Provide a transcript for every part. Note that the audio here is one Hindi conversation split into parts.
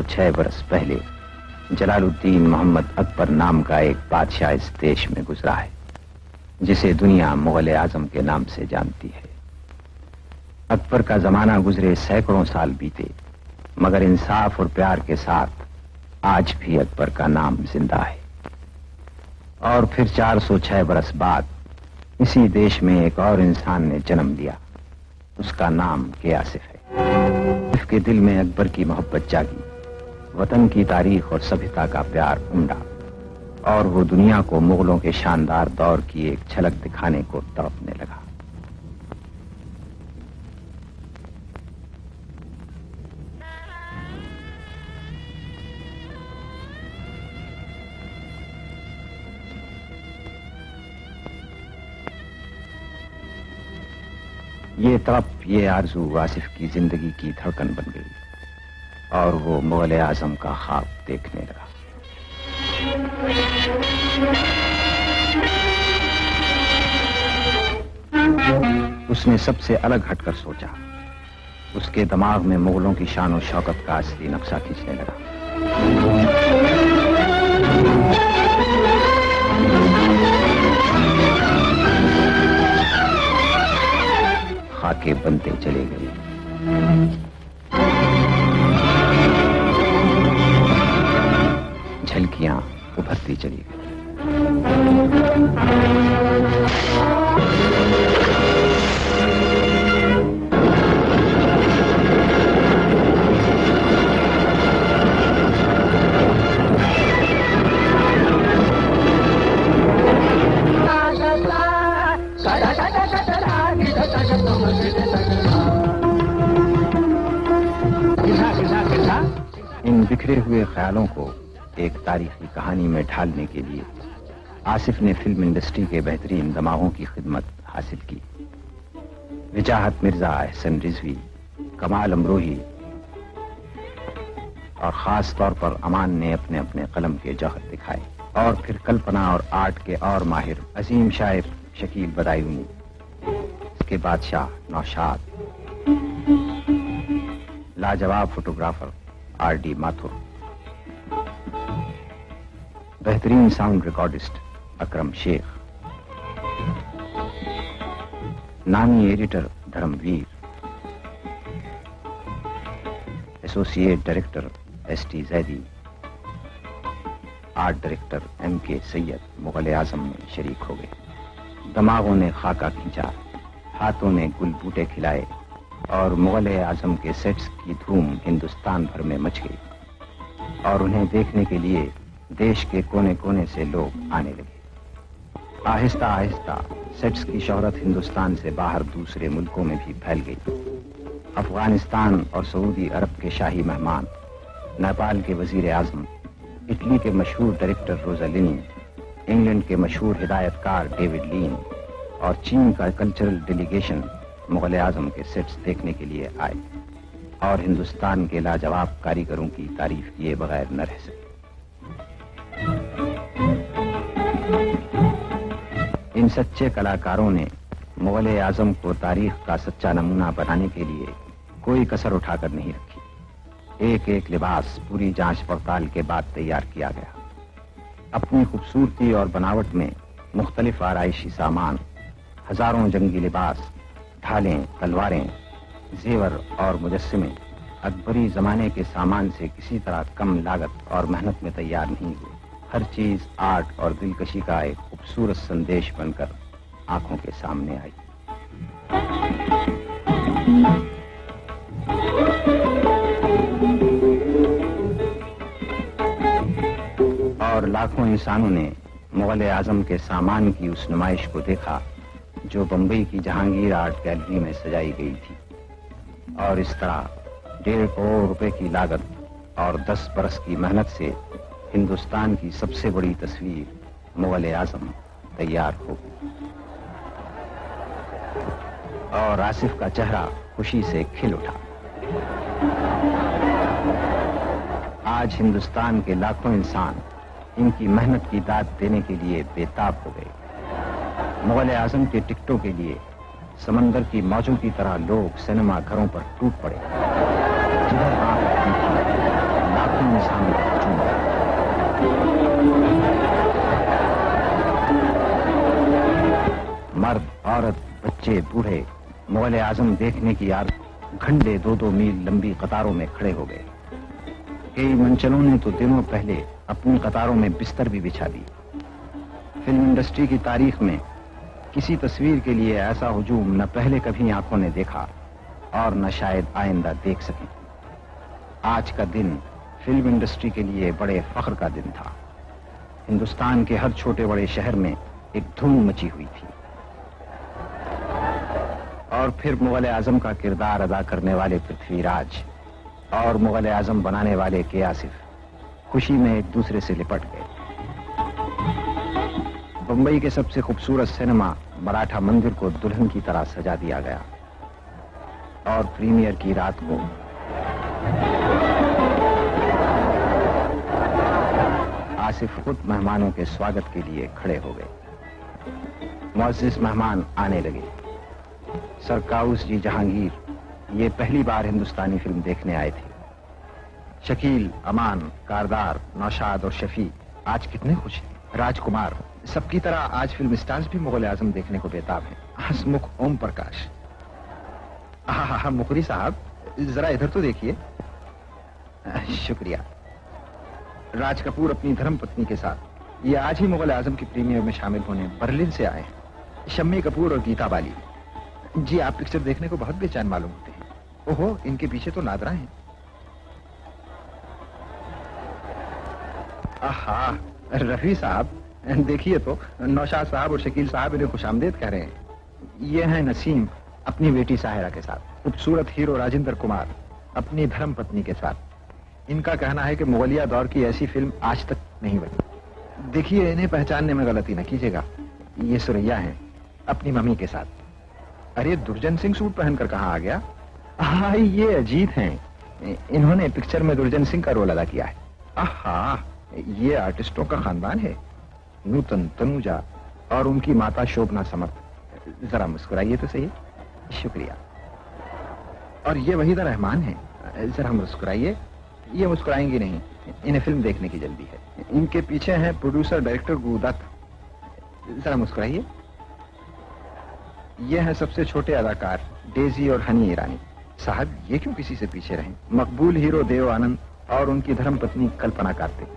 406 बरस पहले जलालुद्दीन मोहम्मद अकबर नाम का एक बादशाह इस देश में गुजरा है, जिसे दुनिया मुगल आजम के नाम से जानती है। अकबर का जमाना गुजरे सैकड़ों साल बीते, मगर इंसाफ और प्यार के साथ आज भी अकबर का नाम जिंदा है। और फिर 406 बरस बाद इसी देश में एक और इंसान ने जन्म लिया। उसका नाम गियासिफ है। उसके दिल में अकबर की मोहब्बत जागी, वतन की तारीख और सभ्यता का प्यार उमड़ा, और वो दुनिया को मुगलों के शानदार दौर की एक झलक दिखाने को तड़पने लगा। ये तड़प, ये आरजू आसिफ की जिंदगी की धड़कन बन गई और वो मुगल आजम का ख्वाब देखने लगा। उसने सबसे अलग हटकर सोचा। उसके दिमाग में मुगलों की शान और शौकत का असली नक्शा खींचने लगा। खाके बनते चले गए, झलकियां उभरती चली गई। इन बिखरे हुए ख्यालों को एक तारीखी कहानी में ढालने के लिए आसिफ ने फिल्म इंडस्ट्री के बेहतरीन दिमागों की खिदमत हासिल की। विजाहत मिर्जा, एहसन रिजवी, कमाल अमरोही और खास तौर पर अमान ने अपने अपने कलम के जौहर दिखाए। और फिर कल्पना और आर्ट के और माहिर अजीम शायर शकील बदायूनी, इसके बादशाह नौशाद, लाजवाब फोटोग्राफर आर.डी. माथुर, बेहतरीन साउंड रिकॉर्डिस्ट अकरम शेख, नामी editor Dharamvir, associate director S T. Zaidi, art director M.K. Syed Mughal Azam में शरीक हो गए। दिमागों ने खाका खींचा, हाथों ने गुल बूटे खिलाए और मुगल आजम के सेट्स की धूम हिंदुस्तान भर में मच गई और उन्हें देखने के लिए देश के कोने कोने से लोग आने लगे। आहिस्ता आहिस्ता सेट्स की शोहरत हिंदुस्तान से बाहर दूसरे मुल्कों में भी फैल गई। अफगानिस्तान और सऊदी अरब के शाही मेहमान, नेपाल के वजीर आजम, इटली के मशहूर डायरेक्टर रोजालिनी, इंग्लैंड के मशहूर हिदायतकार डेविड लीन और चीन का कल्चरल डेलीगेशन मुगल आजम के सेट्स देखने के लिए आए और हिंदुस्तान के लाजवाब कारीगरों की तारीफ किए बगैर न रह सके। इन सच्चे कलाकारों ने मुगल आजम को तारीख का सच्चा नमूना बनाने के लिए कोई कसर उठाकर नहीं रखी। एक एक लिबास पूरी जांच पड़ताल के बाद तैयार किया गया। अपनी खूबसूरती और बनावट में मुख्तलिफ आराइशी सामान, हजारों जंगी लिबास, ढालें, तलवारें, जेवर और मुजस्सिमे अकबरी जमाने के सामान से किसी तरह कम लागत और मेहनत में तैयार नहीं हुए। हर चीज आर्ट और दिलकशी का एक खूबसूरत संदेश बनकर आंखों के सामने आई। और लाखों इंसानों ने मुगल आजम के सामान की उस नुमाइश को देखा जो बंबई की जहांगीर आर्ट गैलरी में सजाई गई थी। और इस तरह 1.5 करोड़ रुपए की लागत और 10 बरस की मेहनत से हिंदुस्तान की सबसे बड़ी तस्वीर मुगल आजम तैयार हो गई और आसिफ का चेहरा खुशी से खिल उठा। आज हिंदुस्तान के लाखों इंसान इनकी मेहनत की दाद देने के लिए बेताब हो गए। मुगल आजम के टिकटों के लिए समंदर की मौजों की तरह लोग सिनेमा घरों पर टूट पड़े। जिधर आंख मुल्की निजाम का हजूम था। मर्द, औरत, बच्चे, बूढ़े मुगल आजम देखने की यार घंटे 2-2 मील लंबी कतारों में खड़े हो गए। कई मंचलों ने तो दिनों पहले अपनी कतारों में बिस्तर भी बिछा दी। फिल्म इंडस्ट्री की तारीख में किसी तस्वीर के लिए ऐसा हुजूम न पहले कभी आंखों ने देखा और न शायद आइंदा देख सकें। आज का दिन फिल्म इंडस्ट्री के लिए बड़े फख्र का दिन था। हिंदुस्तान के हर छोटे बड़े शहर में एक धूम मची हुई थी। और फिर मुगल आजम का किरदार अदा करने वाले पृथ्वीराज और मुगल आजम बनाने वाले के आसिफ खुशी में एक दूसरे से लिपट गए। बंबई के सबसे खूबसूरत सिनेमा मराठा मंदिर को दुल्हन की तरह सजा दिया गया और प्रीमियर की रात को आसिफ खुद मेहमानों के स्वागत के लिए खड़े हो गए। मुअज़्ज़िज़ मेहमान आने लगे। सरकाउस जी जहांगीर ये पहली बार हिंदुस्तानी फिल्म देखने आए थे। शकील, अमान, कारदार, नौशाद और शफी आज कितने खुश हैं। राजकुमार, सबकी तरह आज फिल्म स्टार्स भी मुगल आजम देखने को बेताब हैं। हंसमुख ओम प्रकाश। हाँ, मुखरी साहब जरा इधर तो देखिए। शुक्रिया। राज कपूर अपनी धर्मपत्नी के साथ ये आज ही मुगल आजम की प्रीमियर में शामिल होने बर्लिन से आए हैं। शम्मी कपूर और गीता बाली जी, आप पिक्चर देखने को बहुत बेचैन मालूम होते हैं। ओहो, इनके पीछे तो नादरा हैं। आहा, रफी साहब देखिए तो नौशाद साहब और शकील साहब इन्हें खुशामदीद कह रहे हैं। ये हैं नसीम अपनी बेटी साहिरा के साथ, खूबसूरत हीरो राजेंद्र कुमार अपनी धर्म पत्नी के साथ। इनका कहना है कि मुगलिया दौर की ऐसी फिल्म आज तक नहीं बनी। देखिए, इन्हें पहचानने में गलती न कीजिएगा, ये सुरैया हैं अपनी मम्मी के साथ। अरे, दुर्जन सिंह सूट पहनकर कहाँ आ गया? हाँ, ये अजीत हैं। इन्होंने पिक्चर में दुर्जन सिंह का रोल अदा किया है। आहा, ये आर्टिस्टों का खानदान है। नूतन, तनुजा और उनकी माता शोभना समर्थ। जरा मुस्कुराइए तो सही। शुक्रिया। और ये वहीदा रहमान है। जरा मुस्कुराइए। ये मुस्कुराएंगी नहीं, इन्हें फिल्म देखने की जल्दी है। इनके पीछे हैं प्रोड्यूसर डायरेक्टर गुरुदत्त। जरा मुस्कुराइए। ये हैं सबसे छोटे अदाकार डेजी और हनी ईरानी। साहब, ये क्यों किसी से पीछे रहे? मकबूल हीरो देव आनंद और उनकी धर्मपत्नी कल्पना कार्तिक।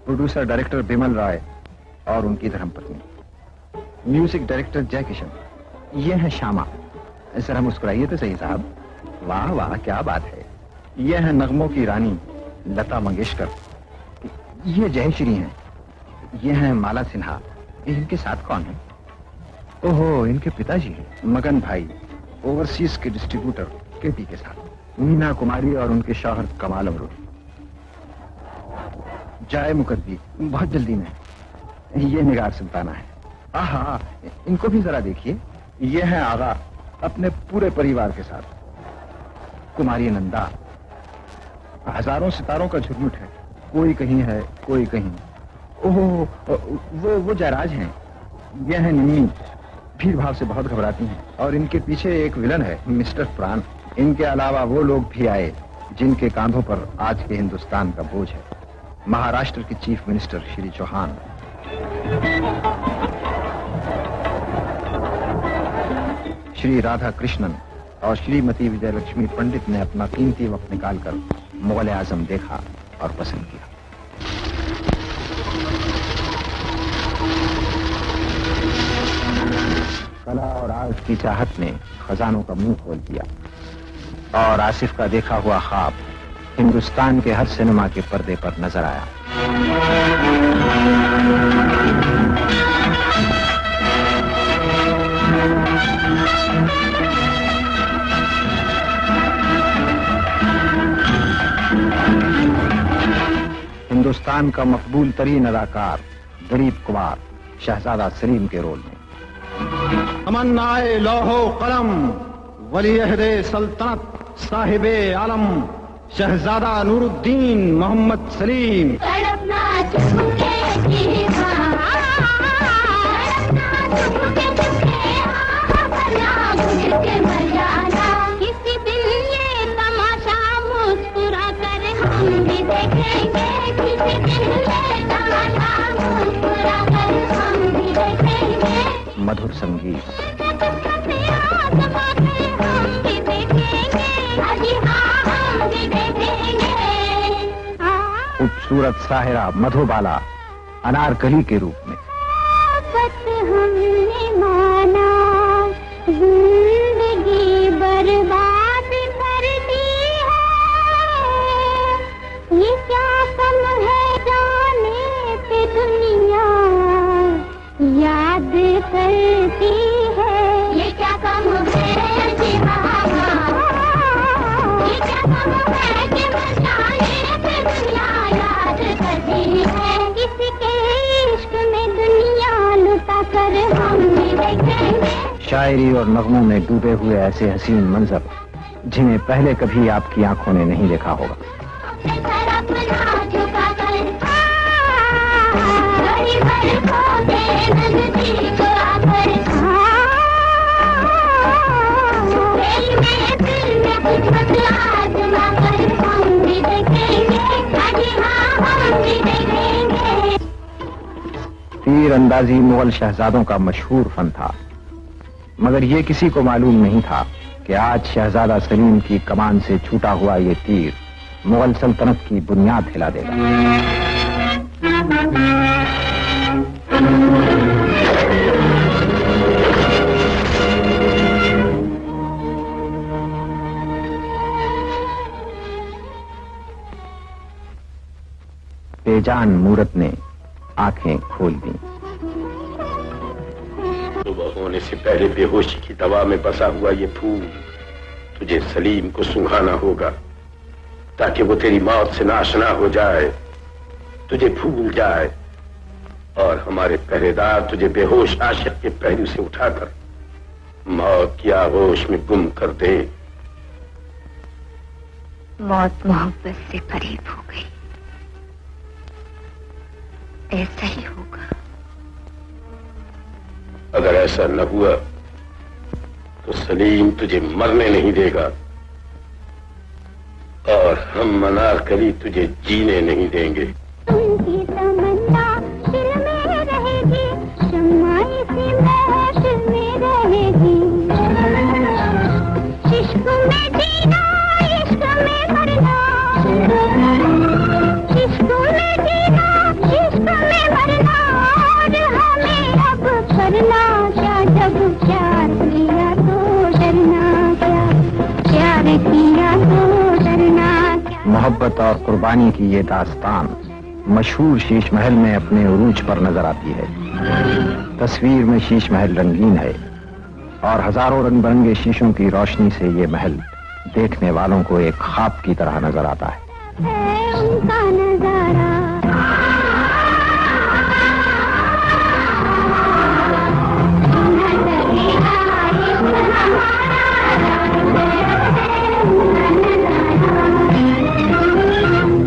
प्रोड्यूसर डायरेक्टर बिमल राय और उनकी धर्मपत्नी। म्यूजिक डायरेक्टर जय किशन। ये हैं श्यामा। जरा मुस्कुराइए तो सही साहब। वाह वाह, क्या बात है। ये हैं नगमों की रानी लता मंगेशकर। ये जयश्री हैं। ये हैं माला सिन्हा। इनके साथ कौन है? ओहो, इनके पिताजी हैं मगन भाई, ओवरसीज के डिस्ट्रीब्यूटर केपी के साथ। मीना कुमारी और उनके शौहर कमाल अमरूद। जाए मुकद्दी बहुत जल्दी में। ये निगार सुल्ताना है। आहा, इनको भी जरा देखिए। ये है आगा अपने पूरे परिवार के साथ। कुमारी नंदा। हजारों सितारों का झुरमुट है, कोई कहीं है कोई कहीं। ओहो, वो जयराज हैं। ये है निम्मी, भीड़ भाव से बहुत घबराती हैं। और इनके पीछे एक विलन है मिस्टर प्राण। इनके अलावा वो लोग भी आए जिनके कांधों पर आज के हिंदुस्तान का बोझ है। महाराष्ट्र के चीफ मिनिस्टर श्री चौहान, श्री राधा कृष्णन और श्रीमती विजयलक्ष्मी पंडित ने अपना कीमती वक्त निकालकर मुगल आजम देखा और पसंद किया। कला और आर्ट की चाहत ने खजानों का मुंह खोल दिया और आसिफ का देखा हुआ ख्वाब हिंदुस्तान के हर सिनेमा के पर्दे पर नजर आया। हिंदुस्तान का मकबूल तरीन अदाकार दिलीप कुमार शहजादा सलीम के रोल में। तमन्नाए लौहो कलम वली-ए-अहद सल्तनत साहिबे आलम शहजादा नूरुद्दीन मोहम्मद सलीम। किसी दिन ये तमाशा मुस्कुरा कर हम मधुर संगीत। खूबसूरत साहिरा मधुबाला अनारकली के रूप में। हमने माना जिंदगी बर्बाद कर दी है, ये क्या कम है जाने पे दुनिया याद करती है, ये क्या कम है जी बाबा, ये क्या कम है कि मचाने पे दुनिया याद करती है, किसके इश्क में दुनिया लुटा कर हम भी देखेंगे। शायरी और नगमों में डूबे हुए ऐसे हसीन मंजर जिन्हें पहले कभी आपकी आंखों ने नहीं देखा होगा। तीर अंदाजी मुगल शहजादों का मशहूर फन था, मगर ये किसी को मालूम नहीं था कि आज शहजादा सलीम की कमान से छूटा हुआ ये तीर मुगल सल्तनत की बुनियाद हिला देगा। बेजान मूरत ने आंखें खोल दी। सुबह होने से पहले बेहोशी की दवा में बसा हुआ ये फूल तुझे सलीम को सुंघाना होगा, ताकि वो तेरी मौत से नाशना हो जाए, तुझे भूल जाए और हमारे पहरेदार तुझे बेहोश आशिक के पहलू से उठाकर मौत की आगोश में गुम कर दे। मौत मोहब्बत से करीब हो गई, ऐसा ही होगा। अगर ऐसा न हुआ तो सलीम तुझे मरने नहीं देगा और हम अनारकली तुझे जीने नहीं देंगे। उनकी तमन्ना दिल में रहेगी, शम्मा इसी महफिल में रहेगी। इश्क में जीना, इश्क में मरना, इश्क में जीना, इश्क में मरना, और हमें अब करना क्या, जब प्यार किया तो डरना क्या, प्यार किया तो डरना क्या। मोहब्बत और कुर्बानी की ये दास्तान मशहूर शीश महल में अपने उरूज पर नजर आती है। तस्वीर में शीश महल रंगीन है और हजारों रंग बिरंगे शीशों की रोशनी से ये महल देखने वालों को एक ख्वाब की तरह नजर आता है। उनका नजारा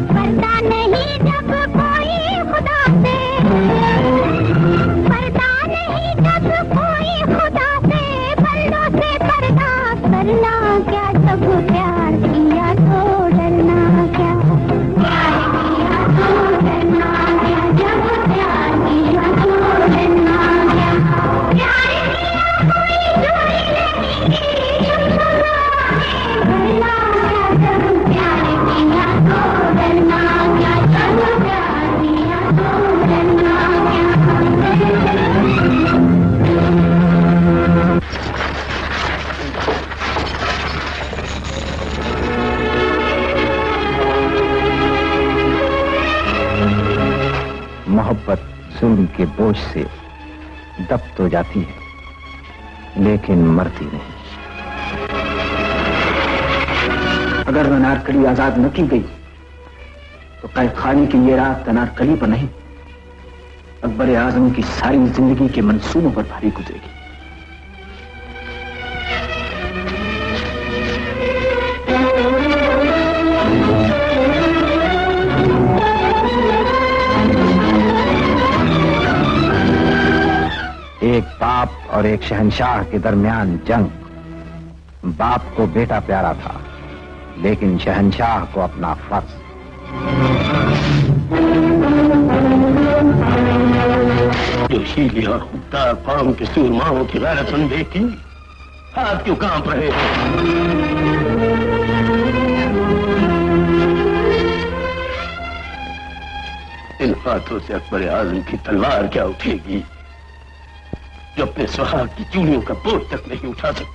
पर्दा नहीं जब कोई खुदा से, पर्दा नहीं जब कोई खुदा से, बंदों से पर्दा करना क्या, जब प्यार किया तो डरना क्या, प्यार किया तो डरना क्या, जब प्यार किया तो डरना क्या, प्यार किया कोई चोरी नहीं की, डरना क्या, जब प्यार किया तो डरना क्या, जब प्यार किया तो डरना क्या। मोहब्बत जुल्म के बोझ से दब तो जाती है लेकिन मरती नहीं। अगर अनारकली आजाद न की गई तो कैद खाने की ये रात अनारकली पर नहीं, अकबर आजम की सारी जिंदगी के मंसूबों पर भारी गुजरेगी। एक बाप और एक शहंशाह के दरमियान जंग। बाप को बेटा प्यारा था लेकिन शहंशाह को अपना फर्ज। जोशीली और खुददार कौम के सूरमाओं की गैरतमंद देखी, हाथ क्यों कांप रहे हो? इन हाथों से अकबर आजम की तलवार क्या उठेगी जो अपने सुहाग की चूड़ियों का बोझ तक नहीं उठा सकते।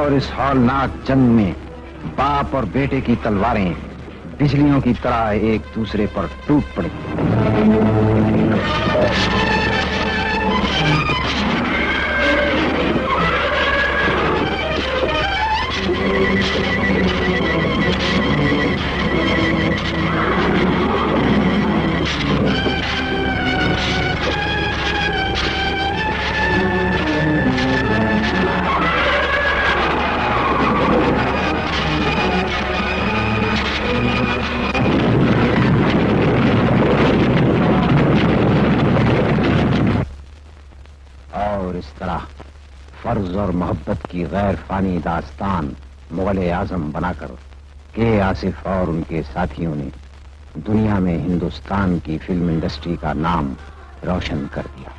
इस हौलनाक जंग में बाप और बेटे की तलवारें बिजलियों की तरह एक दूसरे पर टूट पड़ी। इस तरह फर्ज और मोहब्बत की गैर फानी दास्तान मुगल आजम बनाकर के आसिफ और उनके साथियों ने दुनिया में हिंदुस्तान की फिल्म इंडस्ट्री का नाम रोशन कर दिया।